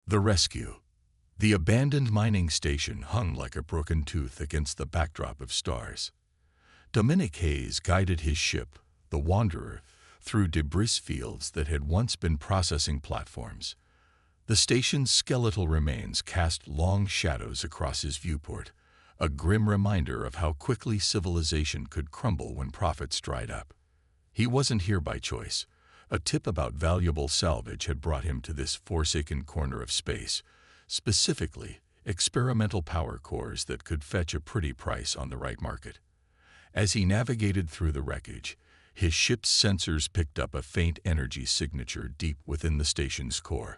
The rescue. The abandoned mining station hung like a broken tooth against the backdrop of stars. Dominic Hayes guided his ship, the Wanderer, through debris fields that had once been processing platforms. The station's skeletal remains cast long shadows across his viewport, a grim reminder of how quickly civilization could crumble when profits dried up. He wasn't here by choice. A tip about valuable salvage had brought him to this forsaken corner of space, specifically experimental power cores that could fetch a pretty price on the right market. As he navigated through the wreckage, his ship's sensors picked up a faint energy signature deep within the station's core.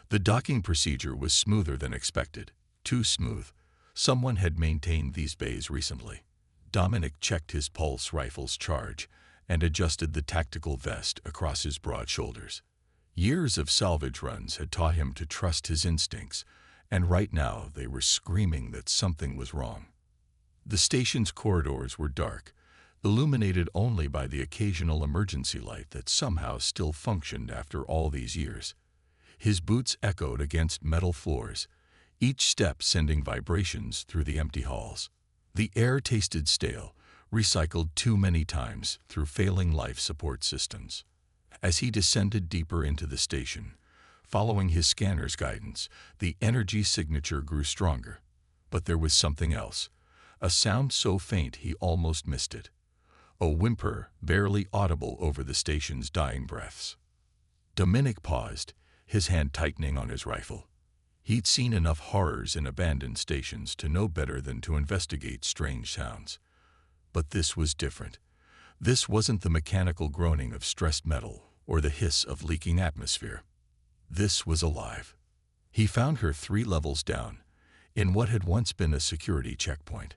The docking procedure was smoother than expected, too smooth. Someone had maintained these bays recently. Dominic checked his pulse rifle's charge and adjusted the tactical vest across his broad shoulders. Years of salvage runs had taught him to trust his instincts, and right now they were screaming that something was wrong. The station's corridors were dark, illuminated only by the occasional emergency light that somehow still functioned after all these years. His boots echoed against metal floors, each step sending vibrations through the empty halls. The air tasted stale, recycled too many times through failing life support systems. As he descended deeper into the station, following his scanner's guidance, the energy signature grew stronger. But there was something else, a sound so faint he almost missed it. A whimper barely audible over the station's dying breaths. Dominic paused, his hand tightening on his rifle. He'd seen enough horrors in abandoned stations to know better than to investigate strange sounds. But this was different. This wasn't the mechanical groaning of stressed metal or the hiss of leaking atmosphere. This was alive. He found her 3 levels down, in what had once been a security checkpoint.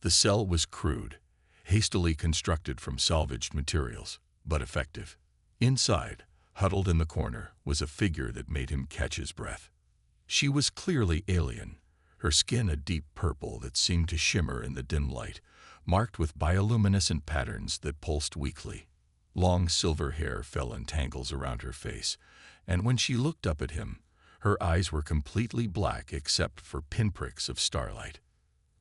The cell was crude, hastily constructed from salvaged materials, but effective. Inside, huddled in the corner, was a figure that made him catch his breath. She was clearly alien, her skin a deep purple that seemed to shimmer in the dim light, marked with bioluminescent patterns that pulsed weakly. Long silver hair fell in tangles around her face, and when she looked up at him, her eyes were completely black except for pinpricks of starlight.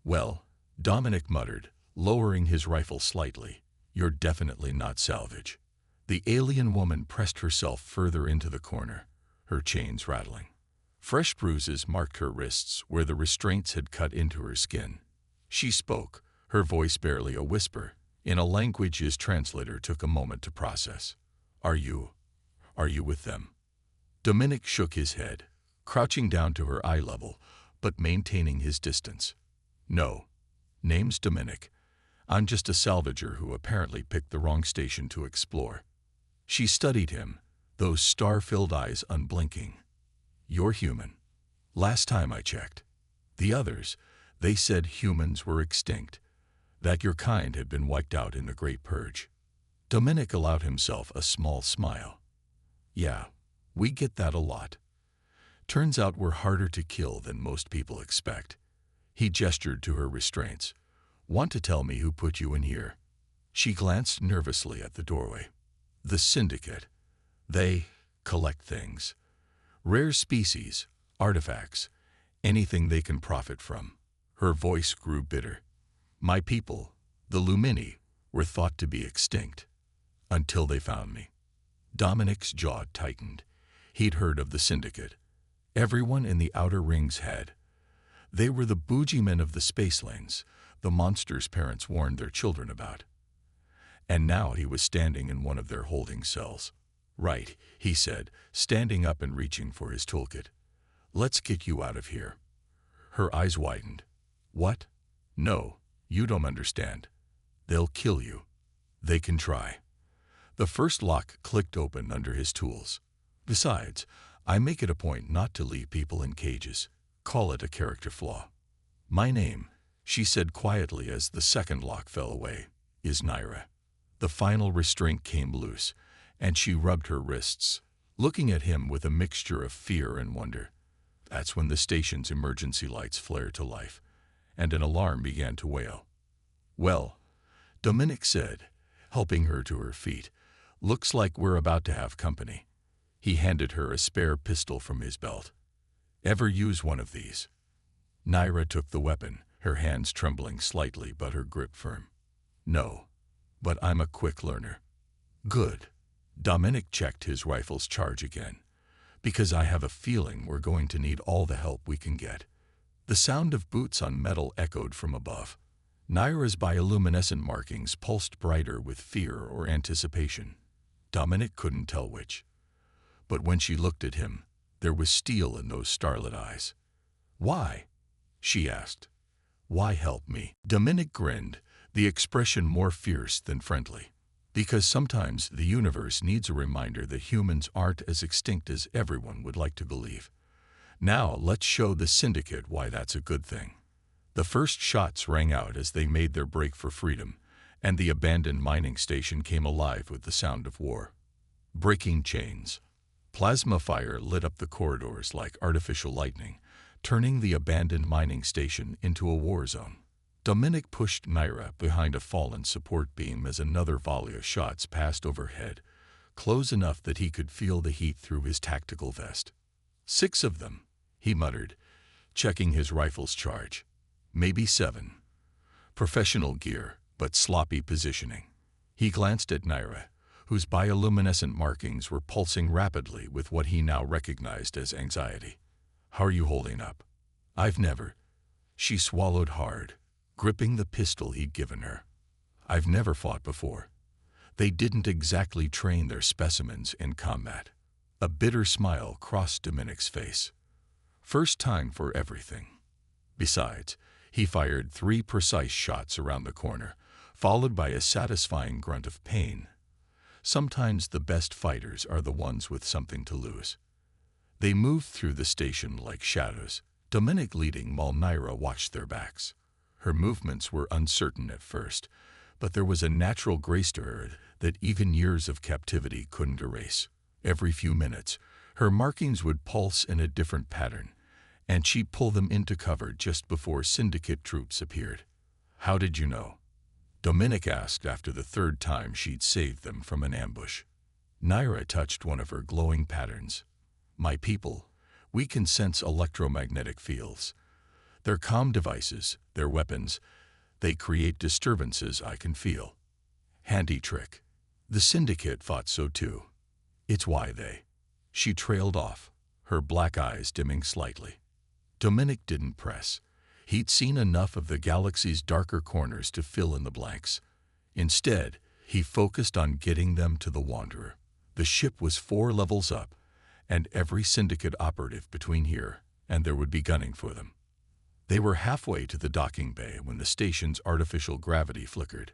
"Well," Dominic muttered, lowering his rifle slightly, "you're definitely not salvage." The alien woman pressed herself further into the corner, her chains rattling. Fresh bruises marked her wrists where the restraints had cut into her skin. She spoke, her voice barely a whisper, in a language his translator took a moment to process. Are you with them?" Dominic shook his head, crouching down to her eye level, but maintaining his distance. "No. Name's Dominic. I'm just a salvager who apparently picked the wrong station to explore." She studied him, those star-filled eyes unblinking. "You're human. Last time I checked. The others, they said humans were extinct, that your kind had been wiped out in the Great Purge." Dominic allowed himself a small smile. "Yeah, we get that a lot. Turns out we're harder to kill than most people expect." He gestured to her restraints. "Want to tell me who put you in here?" She glanced nervously at the doorway. "The Syndicate. They collect things. Rare species, artifacts, anything they can profit from." Her voice grew bitter. "My people, the Lumini, were thought to be extinct. Until they found me." Dominic's jaw tightened. He'd heard of the Syndicate. Everyone in the outer rings had. They were the boogeymen of the space lanes, the monsters parents warned their children about. And now he was standing in one of their holding cells. "Right," he said, standing up and reaching for his toolkit. "Let's get you out of here." Her eyes widened. "What? No, you don't understand. They'll kill you. They can try." The first lock clicked open under his tools. "Besides, I make it a point not to leave people in cages. Call it a character flaw." "My name," she said quietly as the second lock fell away, "is Naira." The final restraint came loose, and she rubbed her wrists, looking at him with a mixture of fear and wonder. That's when the station's emergency lights flared to life, and an alarm began to wail. "Well," Dominic said, helping her to her feet, "looks like we're about to have company." He handed her a spare pistol from his belt. Ever use one of these? Naira took the weapon, her hands trembling slightly but her grip firm. No, but I'm a quick learner. Good. Dominic checked his rifle's charge again. Because I have a feeling we're going to need all the help we can get. The sound of boots on metal echoed from above. Naira's bioluminescent markings pulsed brighter with fear or anticipation. Dominic couldn't tell which. But when she looked at him, there was steel in those starlit eyes. Why? She asked. Why help me? Dominic grinned, the expression more fierce than friendly. Because sometimes the universe needs a reminder that humans aren't as extinct as everyone would like to believe. Now let's show the syndicate why that's a good thing. The first shots rang out as they made their break for freedom, and the abandoned mining station came alive with the sound of war. Breaking chains. Plasma fire lit up the corridors like artificial lightning, turning the abandoned mining station into a war zone. Dominic pushed Naira behind a fallen support beam as another volley of shots passed overhead, close enough that he could feel the heat through his tactical vest. 6 of them, he muttered, checking his rifle's charge. Maybe 7. Professional gear, but sloppy positioning. He glanced at Naira, whose bioluminescent markings were pulsing rapidly with what he now recognized as anxiety. How are you holding up? I've never. She swallowed hard, gripping the pistol he'd given her. I've never fought before. They didn't exactly train their specimens in combat. A bitter smile crossed Dominic's face. First time for everything. Besides, he fired 3 precise shots around the corner, followed by a satisfying grunt of pain. Sometimes the best fighters are the ones with something to lose. They moved through the station like shadows, Dominic leading while Naira watched their backs. Her movements were uncertain at first, but there was a natural grace to her that even years of captivity couldn't erase. Every few minutes, her markings would pulse in a different pattern, and she'd pull them into cover just before syndicate troops appeared. How did you know? Dominic asked after the 3rd time she'd saved them from an ambush. Naira touched one of her glowing patterns. My people, we can sense electromagnetic fields. They're comm devices, they're weapons. They create disturbances I can feel. Handy trick. The syndicate thought so too. It's why they. She trailed off, her black eyes dimming slightly. Dominic didn't press. He'd seen enough of the galaxy's darker corners to fill in the blanks. Instead, he focused on getting them to the Wanderer. The ship was 4 levels up, and every syndicate operative between here and there would be gunning for them. They were halfway to the docking bay when the station's artificial gravity flickered.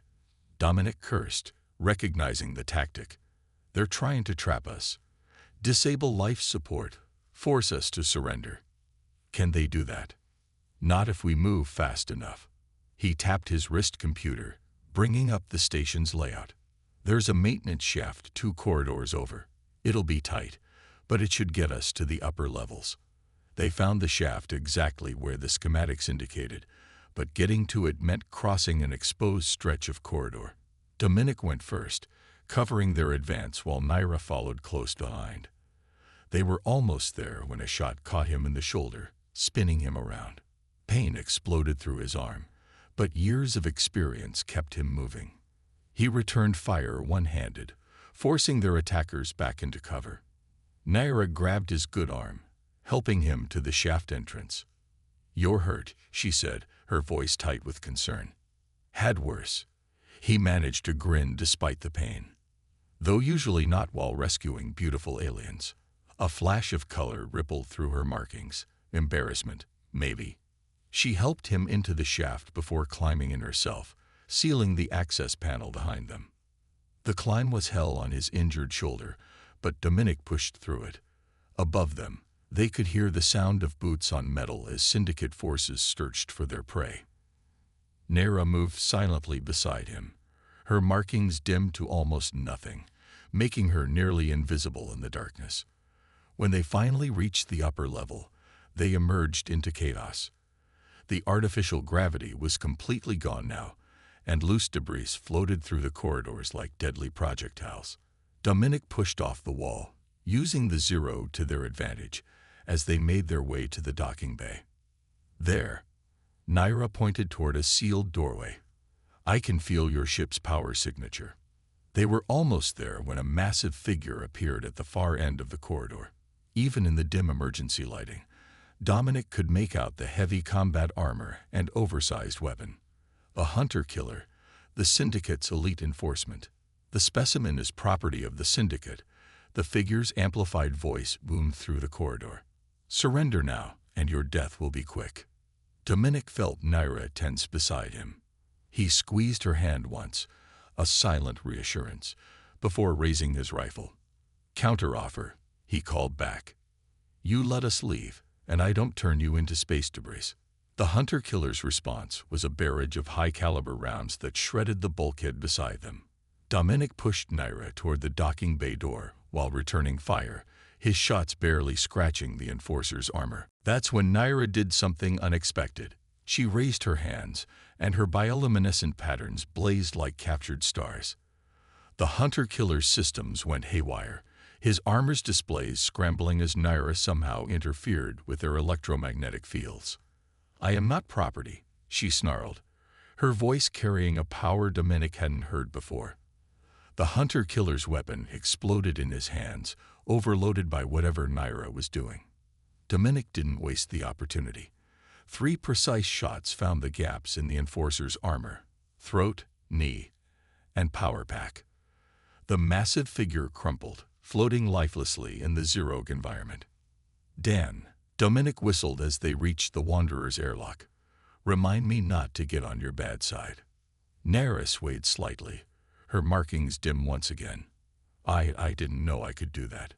Dominic cursed, recognizing the tactic. They're trying to trap us. Disable life support. Force us to surrender. Can they do that? Not if we move fast enough. He tapped his wrist computer, bringing up the station's layout. There's a maintenance shaft 2 corridors over. It'll be tight, but it should get us to the upper levels. They found the shaft exactly where the schematics indicated, but getting to it meant crossing an exposed stretch of corridor. Dominic went first, covering their advance while Naira followed close behind. They were almost there when a shot caught him in the shoulder, spinning him around. Pain exploded through his arm, but years of experience kept him moving. He returned fire one-handed, forcing their attackers back into cover. Naira grabbed his good arm, helping him to the shaft entrance. You're hurt, she said, her voice tight with concern. Had worse. He managed to grin despite the pain. Though usually not while rescuing beautiful aliens. A flash of color rippled through her markings. Embarrassment, maybe. She helped him into the shaft before climbing in herself, sealing the access panel behind them. The climb was hell on his injured shoulder, but Dominic pushed through it. Above them, they could hear the sound of boots on metal as syndicate forces searched for their prey. Naira moved silently beside him, her markings dimmed to almost nothing, making her nearly invisible in the darkness. When they finally reached the upper level, they emerged into chaos. The artificial gravity was completely gone now, and loose debris floated through the corridors like deadly projectiles. Dominic pushed off the wall, using the 0 to their advantage, as they made their way to the docking bay. There, Naira pointed toward a sealed doorway. "I can feel your ship's power signature." They were almost there when a massive figure appeared at the far end of the corridor. Even in the dim emergency lighting, Dominic could make out the heavy combat armor and oversized weapon. A hunter-killer, the Syndicate's elite enforcement. "The specimen is property of the Syndicate." The figure's amplified voice boomed through the corridor. "Surrender now, and your death will be quick." Dominic felt Naira tense beside him. He squeezed her hand once, a silent reassurance, before raising his rifle. "Counteroffer," he called back. "You let us leave, and I don't turn you into space debris." The hunter-killer's response was a barrage of high-caliber rounds that shredded the bulkhead beside them. Dominic pushed Naira toward the docking bay door while returning fire, his shots barely scratching the Enforcer's armor. That's when Naira did something unexpected. She raised her hands, and her bioluminescent patterns blazed like captured stars. The hunter-killer's systems went haywire, his armor's displays scrambling as Naira somehow interfered with their electromagnetic fields. "I am not property," she snarled, her voice carrying a power Dominic hadn't heard before. The hunter-killer's weapon exploded in his hands, overloaded by whatever Naira was doing. Dominic didn't waste the opportunity. 3 precise shots found the gaps in the Enforcer's armor: throat, knee, and power pack. The massive figure crumpled, floating lifelessly in the Zerog environment. "Dan," Dominic whistled as they reached the Wanderer's airlock. "Remind me not to get on your bad side." Naira swayed slightly, her markings dim once again. I didn't know I could do that.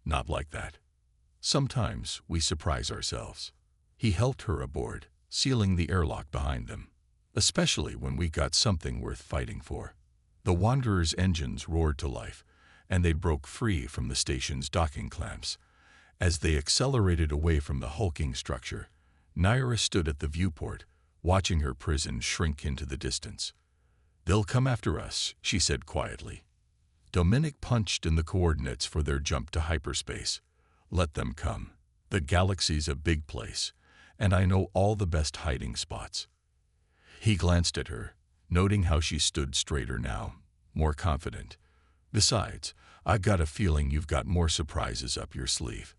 Not like that. Sometimes we surprise ourselves." He helped her aboard, sealing the airlock behind them. "Especially when we got something worth fighting for." The Wanderer's engines roared to life, and they broke free from the station's docking clamps. As they accelerated away from the hulking structure, Naira stood at the viewport, watching her prison shrink into the distance. "They'll come after us," she said quietly. Dominic punched in the coordinates for their jump to hyperspace. "Let them come. The galaxy's a big place, and I know all the best hiding spots." He glanced at her, noting how she stood straighter now, more confident. "Besides, I've got a feeling you've got more surprises up your sleeve."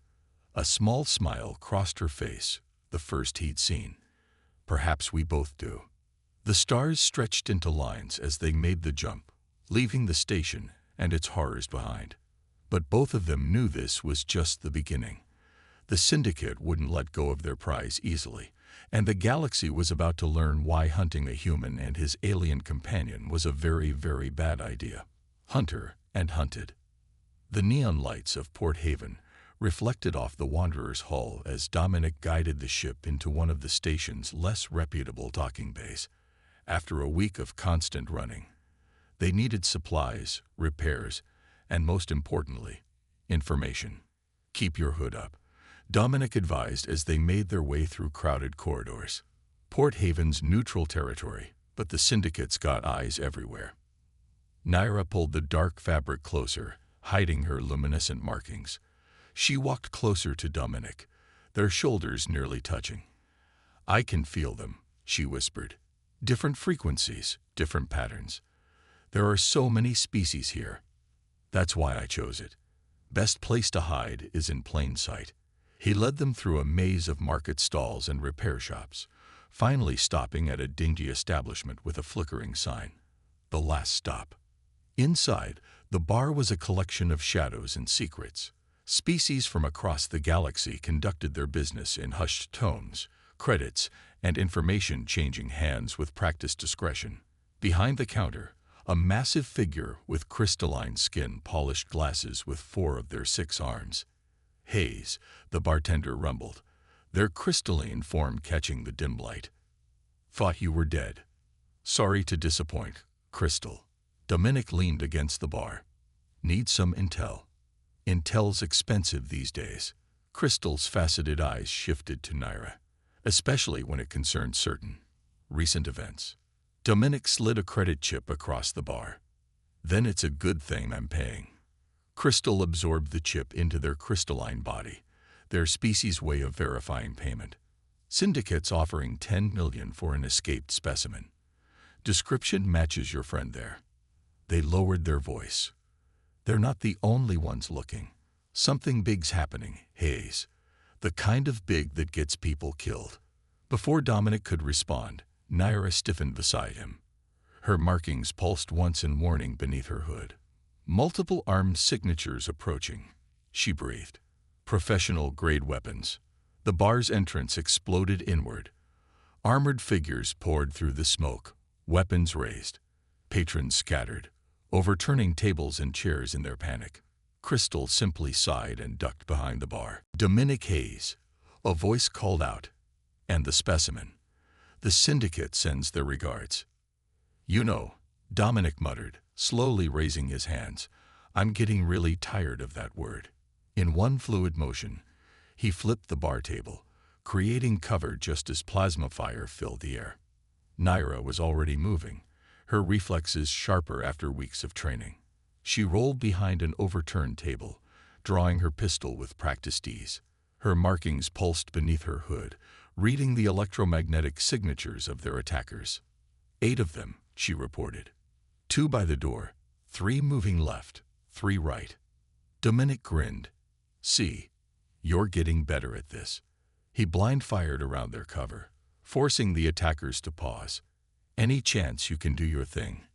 A small smile crossed her face, the first he'd seen. "Perhaps we both do." The stars stretched into lines as they made the jump, leaving the station and its horrors behind. But both of them knew this was just the beginning. The Syndicate wouldn't let go of their prize easily, and the galaxy was about to learn why hunting a human and his alien companion was a very, very bad idea. Hunter and hunted. The neon lights of Port Haven reflected off the Wanderer's hull as Dominic guided the ship into one of the station's less reputable docking bays. After a week of constant running, they needed supplies, repairs, and most importantly, information. "Keep your hood up," Dominic advised as they made their way through crowded corridors. Port Haven's neutral territory, but the Syndicate's got eyes everywhere. Naira pulled the dark fabric closer, hiding her luminescent markings. She walked closer to Dominic, their shoulders nearly touching. "I can feel them," she whispered. "Different frequencies, different patterns. There are so many species here. That's why I chose it. Best place to hide is in plain sight." He led them through a maze of market stalls and repair shops, finally stopping at a dingy establishment with a flickering sign. The last stop. Inside, the bar was a collection of shadows and secrets. Species from across the galaxy conducted their business in hushed tones, credits, and information changing hands with practiced discretion. Behind the counter, a massive figure with crystalline skin polished glasses with 4 of their 6 arms. "Haze," the bartender rumbled, their crystalline form catching the dim light. "Thought you were dead." "Sorry to disappoint, Crystal." Dominic leaned against the bar. "Need some intel." "Intel's expensive these days." Crystal's faceted eyes shifted to Naira, especially when it concerned certain recent events. Dominic slid a credit chip across the bar. "Then it's a good thing I'm paying." Crystal absorbed the chip into their crystalline body, their species' way of verifying payment. Syndicates offering $10 million for an escaped specimen. Description matches your friend there. They lowered their voice. They're not the only ones looking. Something big's happening, Hayes. The kind of big that gets people killed. Before Dominic could respond, Naira stiffened beside him. Her markings pulsed once in warning beneath her hood. Multiple armed signatures approaching, she breathed. Professional-grade weapons. The bar's entrance exploded inward. Armored figures poured through the smoke, weapons raised. Patrons scattered, overturning tables and chairs in their panic. Crystal simply sighed and ducked behind the bar. Dominic Hayes, a voice called out. And the specimen. The syndicate sends their regards. You know, Dominic muttered, slowly raising his hands. I'm getting really tired of that word. In one fluid motion, he flipped the bar table, creating cover just as plasma fire filled the air. Naira was already moving, her reflexes sharper after weeks of training. She rolled behind an overturned table, drawing her pistol with practiced ease. Her markings pulsed beneath her hood, reading the electromagnetic signatures of their attackers. 8 of them, she reported. 2 by the door, 3 moving left, 3 right. Dominic grinned. See, you're getting better at this. He blind-fired around their cover, forcing the attackers to pause. Any chance you can do your thing?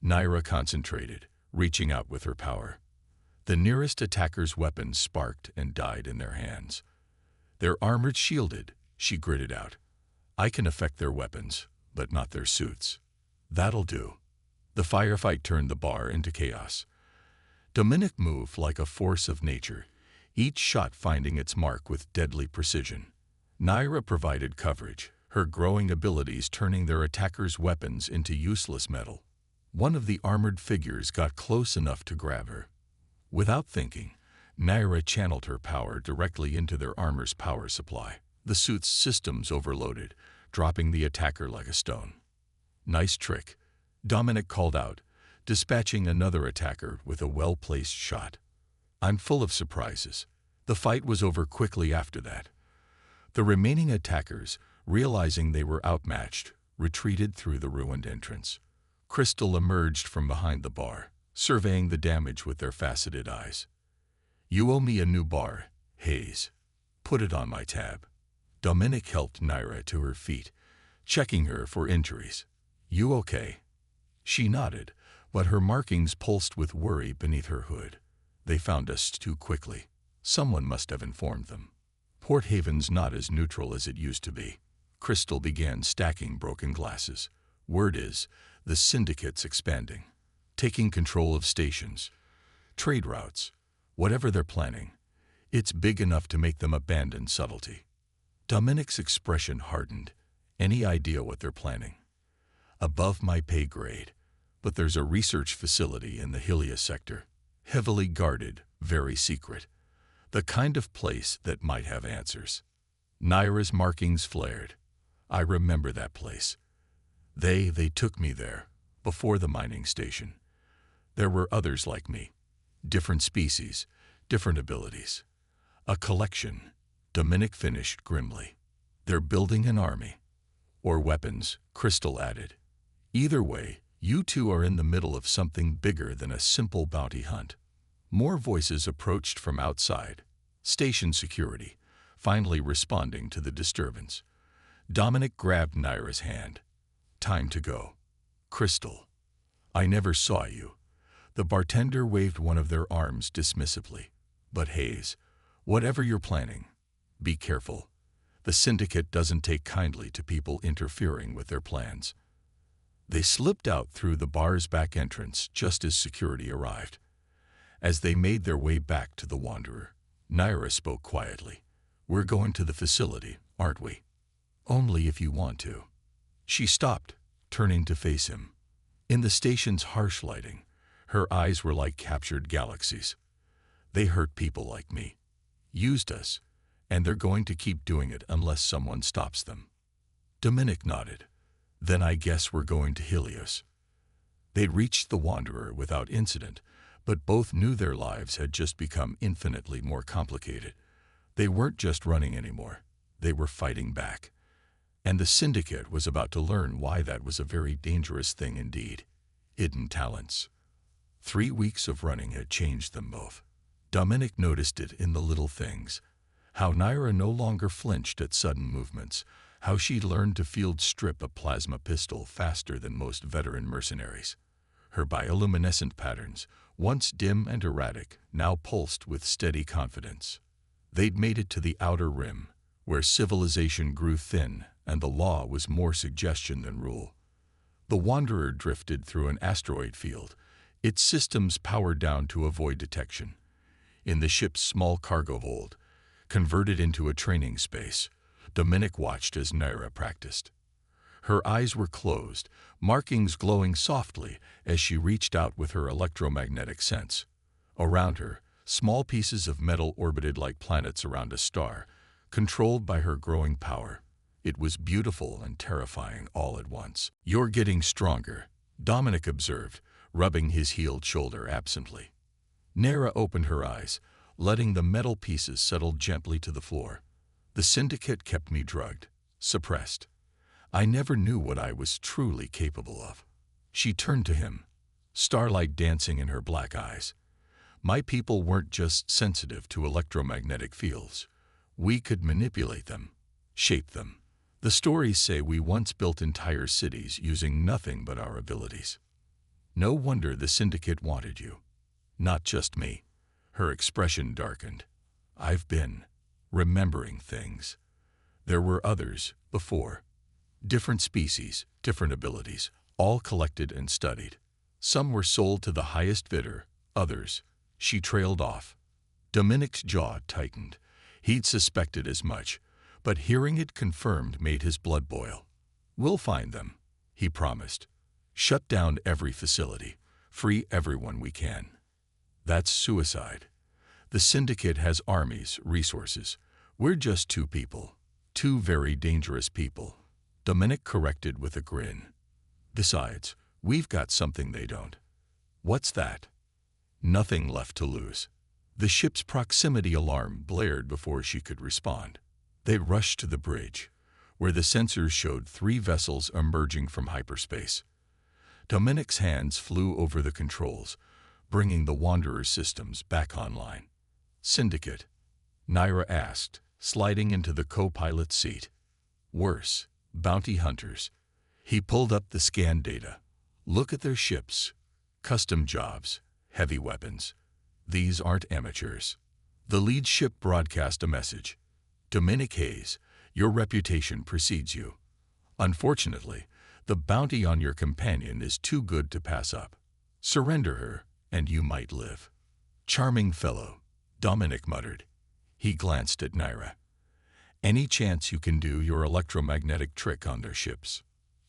Naira concentrated, reaching out with her power. The nearest attacker's weapons sparked and died in their hands. They're armored shielded, she gritted out. I can affect their weapons, but not their suits. That'll do. The firefight turned the bar into chaos. Dominic moved like a force of nature, each shot finding its mark with deadly precision. Naira provided coverage, her growing abilities turning their attackers' weapons into useless metal. One of the armored figures got close enough to grab her. Without thinking, Naira channeled her power directly into their armor's power supply. The suit's systems overloaded, dropping the attacker like a stone. Nice trick, Dominic called out, dispatching another attacker with a well-placed shot. I'm full of surprises. The fight was over quickly after that. The remaining attackers, realizing they were outmatched, retreated through the ruined entrance. Crystal emerged from behind the bar, surveying the damage with their faceted eyes. You owe me a new bar, Hayes. Put it on my tab. Dominic helped Naira to her feet, checking her for injuries. You okay? She nodded, but her markings pulsed with worry beneath her hood. They found us too quickly. Someone must have informed them. Port Haven's not as neutral as it used to be. Crystal began stacking broken glasses. Word is, the syndicate's expanding, taking control of stations, trade routes, whatever they're planning. It's big enough to make them abandon subtlety. Dominic's expression hardened. Any idea what they're planning? Above my pay grade, but there's a research facility in the Helios sector. Heavily guarded, very secret. The kind of place that might have answers. Naira's markings flared. I remember that place. They took me there, before the mining station. There were others like me. Different species, different abilities. A collection, Dominic finished grimly. They're building an army. Or weapons, Crystal added. Either way, you two are in the middle of something bigger than a simple bounty hunt. More voices approached from outside. Station security, finally responding to the disturbance. Dominic grabbed Naira's hand. Time to go. Crystal. I never saw you. The bartender waved one of their arms dismissively. But Hayes, whatever you're planning, be careful. The syndicate doesn't take kindly to people interfering with their plans. They slipped out through the bar's back entrance just as security arrived. As they made their way back to the Wanderer, Naira spoke quietly. We're going to the facility, aren't we? Only if you want to. She stopped, turning to face him. In the station's harsh lighting, her eyes were like captured galaxies. They hurt people like me. Used us, and they're going to keep doing it unless someone stops them. Dominic nodded. Then I guess we're going to Helios. They'd reached the Wanderer without incident, but both knew their lives had just become infinitely more complicated. They weren't just running anymore. They were fighting back. And the syndicate was about to learn why that was a very dangerous thing indeed. Hidden talents. 3 weeks of running had changed them both. Dominic noticed it in the little things. How Naira no longer flinched at sudden movements. How she'd learned to field strip a plasma pistol faster than most veteran mercenaries. Her bioluminescent patterns, once dim and erratic, now pulsed with steady confidence. They'd made it to the outer rim, where civilization grew thin and the law was more suggestion than rule. The Wanderer drifted through an asteroid field, its systems powered down to avoid detection. In the ship's small cargo hold, converted into a training space, Dominic watched as Naira practiced. Her eyes were closed, markings glowing softly as she reached out with her electromagnetic sense. Around her, small pieces of metal orbited like planets around a star, controlled by her growing power. It was beautiful and terrifying all at once. "You're getting stronger," Dominic observed, rubbing his healed shoulder absently. Naira opened her eyes, letting the metal pieces settle gently to the floor. "The syndicate kept me drugged, suppressed. I never knew what I was truly capable of." She turned to him, starlight dancing in her black eyes. "My people weren't just sensitive to electromagnetic fields. We could manipulate them, shape them. The stories say we once built entire cities using nothing but our abilities. No wonder the syndicate wanted you. Not just me." Her expression darkened. "I've been remembering things. There were others before. Different species, different abilities, all collected and studied. Some were sold to the highest bidder, others." She trailed off. Dominic's jaw tightened. He'd suspected as much, but hearing it confirmed made his blood boil. "We'll find them," he promised. "Shut down every facility. Free everyone we can." "That's suicide. The syndicate has armies, resources. We're just two people. Two very dangerous people," Dominic corrected with a grin. "Besides, we've got something they don't." "What's that?" Nothing left to lose. The ship's proximity alarm blared before she could respond. They rushed to the bridge, where the sensors showed 3 vessels emerging from hyperspace. Dominic's hands flew over the controls, bringing the Wanderer's systems back online. "Syndicate?" Naira asked, sliding into the co-pilot's seat. "Worse, bounty hunters." He pulled up the scan data. "Look at their ships. Custom jobs, heavy weapons. These aren't amateurs." The lead ship broadcast a message. "Dominic Hayes, your reputation precedes you. Unfortunately, the bounty on your companion is too good to pass up. Surrender her, and you might live." "Charming fellow," Dominic muttered. He glanced at Naira. "Any chance you can do your electromagnetic trick on their ships?"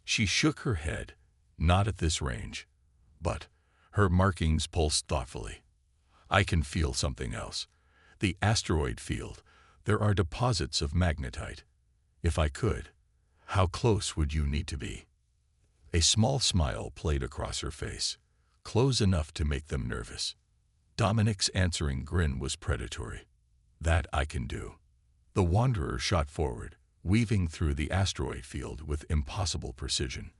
She shook her head. "Not at this range." But her markings pulsed thoughtfully. "I can feel something else. The asteroid field. There are deposits of magnetite. If I could, how close would you need to be?" A small smile played across her face, close enough to make them nervous. Dominic's answering grin was predatory. "That I can do." The Wanderer shot forward, weaving through the asteroid field with impossible precision.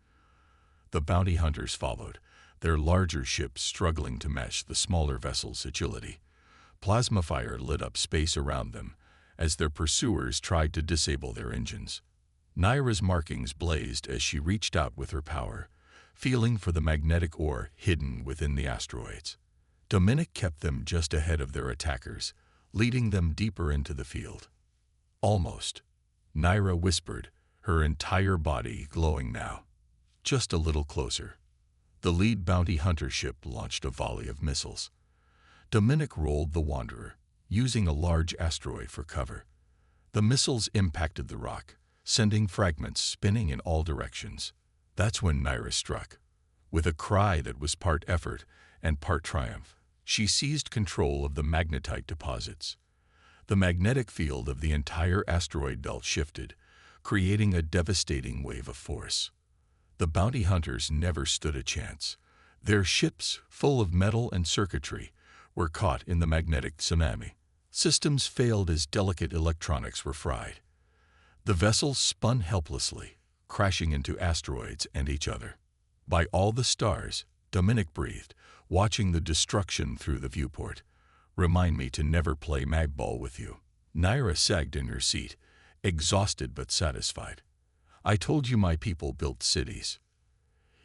The bounty hunters followed, their larger ships struggling to match the smaller vessel's agility. Plasma fire lit up space around them as their pursuers tried to disable their engines. Naira's markings blazed as she reached out with her power, feeling for the magnetic ore hidden within the asteroids. Dominic kept them just ahead of their attackers, leading them deeper into the field. "Almost," Naira whispered, her entire body glowing now. "Just a little closer." The lead bounty hunter ship launched a volley of missiles. Dominic rolled the Wanderer, using a large asteroid for cover. The missiles impacted the rock, sending fragments spinning in all directions. That's when Naira struck. With a cry that was part effort and part triumph, she seized control of the magnetite deposits. The magnetic field of the entire asteroid belt shifted, creating a devastating wave of force. The bounty hunters never stood a chance. Their ships, full of metal and circuitry, were caught in the magnetic tsunami. Systems failed as delicate electronics were fried. The vessel spun helplessly, crashing into asteroids and each other. By all the stars, Dominic breathed, watching the destruction through the viewport. Remind me to never play magball with you. Naira sagged in her seat, exhausted but satisfied. I told you my people built cities.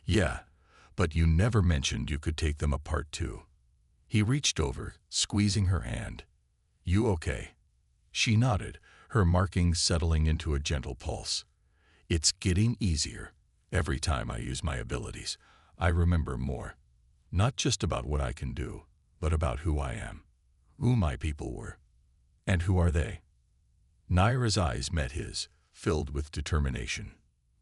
Yeah, but you never mentioned you could take them apart too. He reached over, squeezing her hand. You okay? She nodded, her markings settling into a gentle pulse. It's getting easier. Every time I use my abilities, I remember more. Not just about what I can do, but about who I am, who my people were. And who are they? Naira's eyes met his, filled with determination.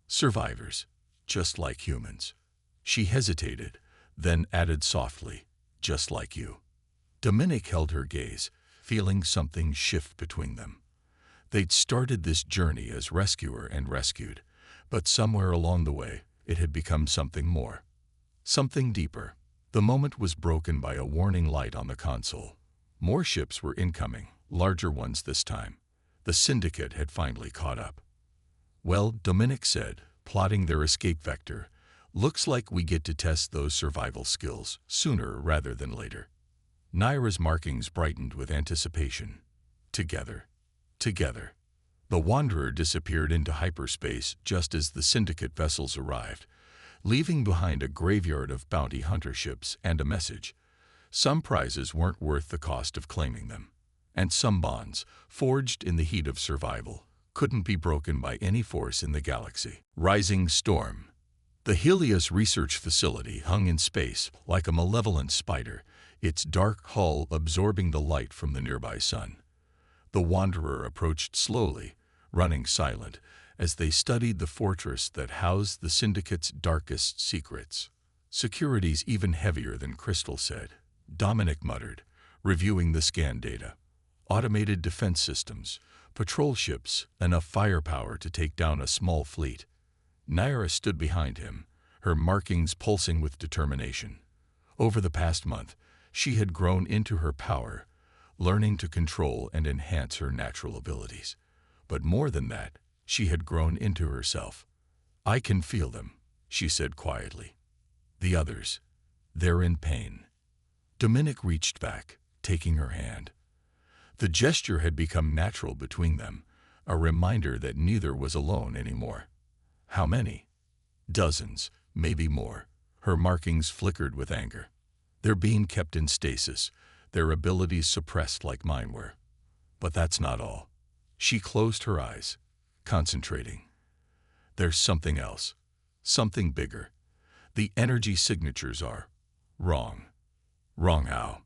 Survivors, just like humans. She hesitated, then added softly, just like you. Dominic held her gaze, feeling something shift between them. They'd started this journey as rescuer and rescued, but somewhere along the way, it had become something more. Something deeper. The moment was broken by a warning light on the console. More ships were incoming, larger ones this time. The syndicate had finally caught up. Well, Dominic said, plotting their escape vector, looks like we get to test those survival skills sooner rather than later. Naira's markings brightened with anticipation. Together. Together. The Wanderer disappeared into hyperspace just as the syndicate vessels arrived, leaving behind a graveyard of bounty hunter ships and a message. Some prizes weren't worth the cost of claiming them, and some bonds, forged in the heat of survival, couldn't be broken by any force in the galaxy. Rising storm. The Helios research facility hung in space like a malevolent spider, its dark hull absorbing the light from the nearby sun. The Wanderer approached slowly, running silent, as they studied the fortress that housed the Syndicate's darkest secrets. Security's even heavier than Crystal said, Dominic muttered, reviewing the scan data. Automated defense systems, patrol ships, enough firepower to take down a small fleet. Naira stood behind him, her markings pulsing with determination. Over the past month, she had grown into her power, learning to control and enhance her natural abilities. But more than that, she had grown into herself. I can feel them, she said quietly. The others, they're in pain. Dominic reached back, taking her hand. The gesture had become natural between them, a reminder that neither was alone anymore. How many? Dozens, maybe more. Her markings flickered with anger. They're being kept in stasis, their abilities suppressed like mine were. But that's not all. She closed her eyes, concentrating. There's something else, something bigger. The energy signatures are wrong. Wrong how?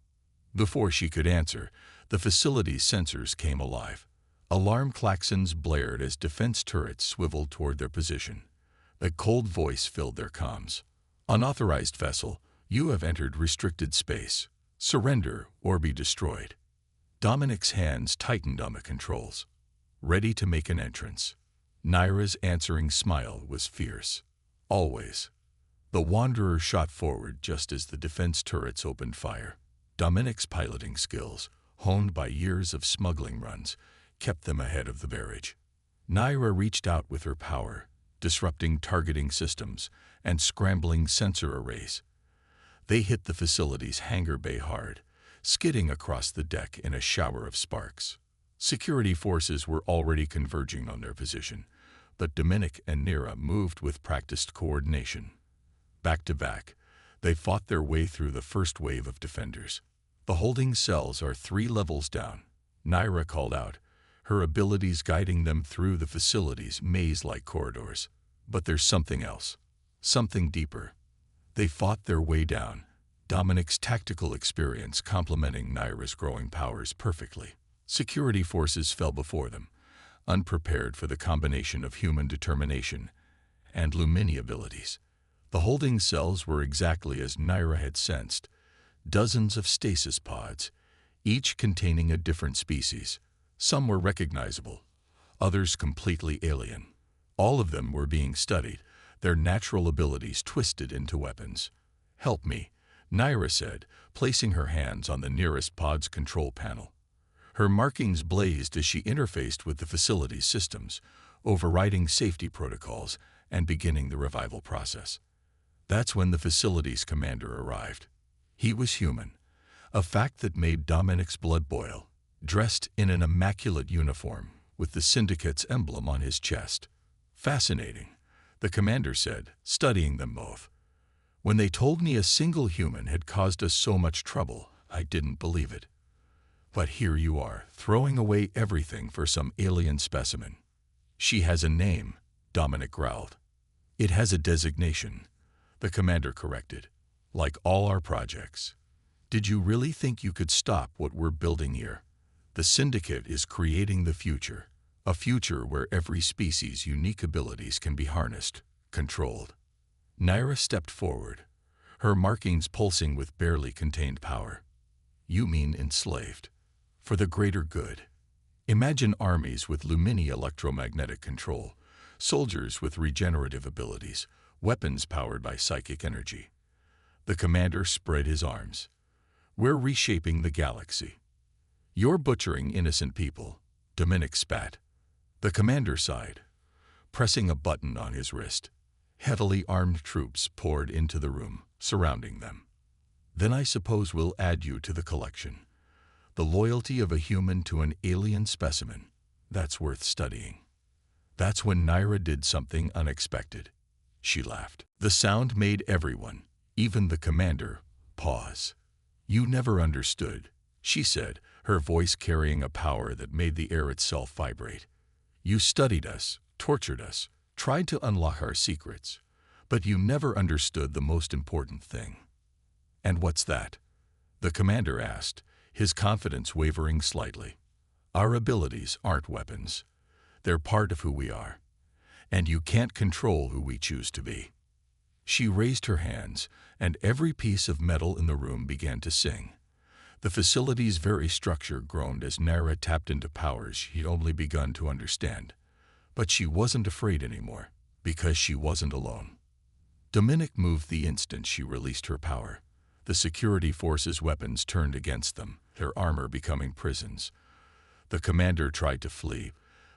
Before she could answer, the facility's sensors came alive. Alarm klaxons blared as defense turrets swiveled toward their position. A cold voice filled their comms. Unauthorized vessel, you have entered restricted space. Surrender or be destroyed. Dominic's hands tightened on the controls, ready to make an entrance. Naira's answering smile was fierce. Always. The Wanderer shot forward just as the defense turrets opened fire. Dominic's piloting skills, honed by years of smuggling runs, kept them ahead of the barrage. Naira reached out with her power, disrupting targeting systems and scrambling sensor arrays. They hit the facility's hangar bay hard, skidding across the deck in a shower of sparks. Security forces were already converging on their position, but Dominic and Naira moved with practiced coordination. Back to back, they fought their way through the first wave of defenders. The holding cells are 3 levels down, Naira called out, her abilities guiding them through the facility's maze-like corridors. But there's something else, something deeper. They fought their way down, Dominic's tactical experience complementing Naira's growing powers perfectly. Security forces fell before them, unprepared for the combination of human determination and Lumini abilities. The holding cells were exactly as Naira had sensed, dozens of stasis pods, each containing a different species. Some were recognizable, others completely alien. All of them were being studied, their natural abilities twisted into weapons. Help me, Naira said, placing her hands on the nearest pod's control panel. Her markings blazed as she interfaced with the facility's systems, overriding safety protocols and beginning the revival process. That's when the facility's commander arrived. He was human, a fact that made Dominic's blood boil, dressed in an immaculate uniform with the Syndicate's emblem on his chest. Fascinating, the commander said, studying them both. When they told me a single human had caused us so much trouble, I didn't believe it. But here you are, throwing away everything for some alien specimen. She has a name, Dominic growled. It has a designation, the commander corrected, like all our projects. Did you really think you could stop what we're building here? The Syndicate is creating the future, a future where every species' unique abilities can be harnessed, controlled. Naira stepped forward, her markings pulsing with barely contained power. You mean enslaved? For the greater good. Imagine armies with Lumini electromagnetic control, soldiers with regenerative abilities, weapons powered by psychic energy. The commander spread his arms. We're reshaping the galaxy. You're butchering innocent people, Dominic spat. The commander sighed, pressing a button on his wrist. Heavily armed troops poured into the room, surrounding them. Then I suppose we'll add you to the collection. The loyalty of a human to an alien specimen, that's worth studying. That's when Naira did something unexpected. She laughed. The sound made everyone, even the commander, pause. You never understood, she said, her voice carrying a power that made the air itself vibrate. You studied us, tortured us, tried to unlock our secrets, but you never understood the most important thing. And what's that? The commander asked, his confidence wavering slightly. Our abilities aren't weapons. They're part of who we are. And you can't control who we choose to be. She raised her hands, and every piece of metal in the room began to sing. The facility's very structure groaned as Naira tapped into powers she'd only begun to understand. But she wasn't afraid anymore, because she wasn't alone. Dominic moved the instant she released her power. The security forces' weapons turned against them, their armor becoming prisons. The commander tried to flee,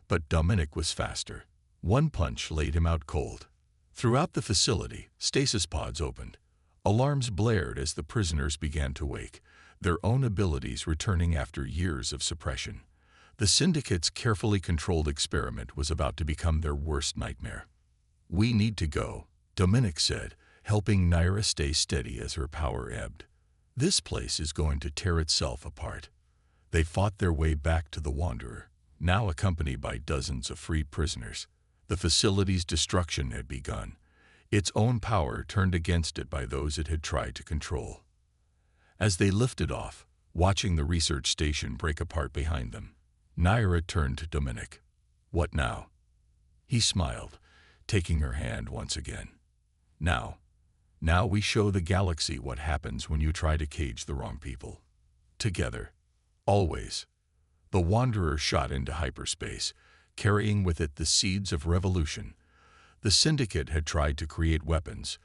but Dominic was faster. One punch laid him out cold. Throughout the facility, stasis pods opened. Alarms blared as the prisoners began to wake, their own abilities returning after years of suppression. The Syndicate's carefully controlled experiment was about to become their worst nightmare. We need to go, Dominic said, helping Naira stay steady as her power ebbed. This place is going to tear itself apart. They fought their way back to the Wanderer, now accompanied by dozens of freed prisoners. The facility's destruction had begun, its own power turned against it by those it had tried to control. As they lifted off, watching the research station break apart behind them, Naira turned to Dominic. What now? He smiled, taking her hand once again. Now we show the galaxy what happens when you try to cage the wrong people. Together. Always. The Wanderer shot into hyperspace, carrying with it the seeds of revolution. The Syndicate had tried to create weapons,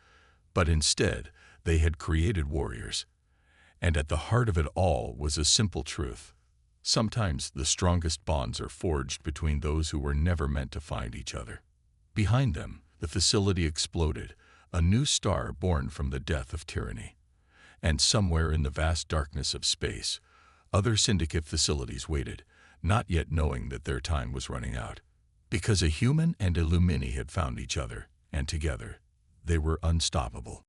but instead they had created warriors. And at the heart of it all was a simple truth. Sometimes the strongest bonds are forged between those who were never meant to find each other. Behind them, the facility exploded, a new star born from the death of tyranny. And somewhere in the vast darkness of space, other Syndicate facilities waited, not yet knowing that their time was running out. Because a human and a Lumini had found each other, and together, they were unstoppable.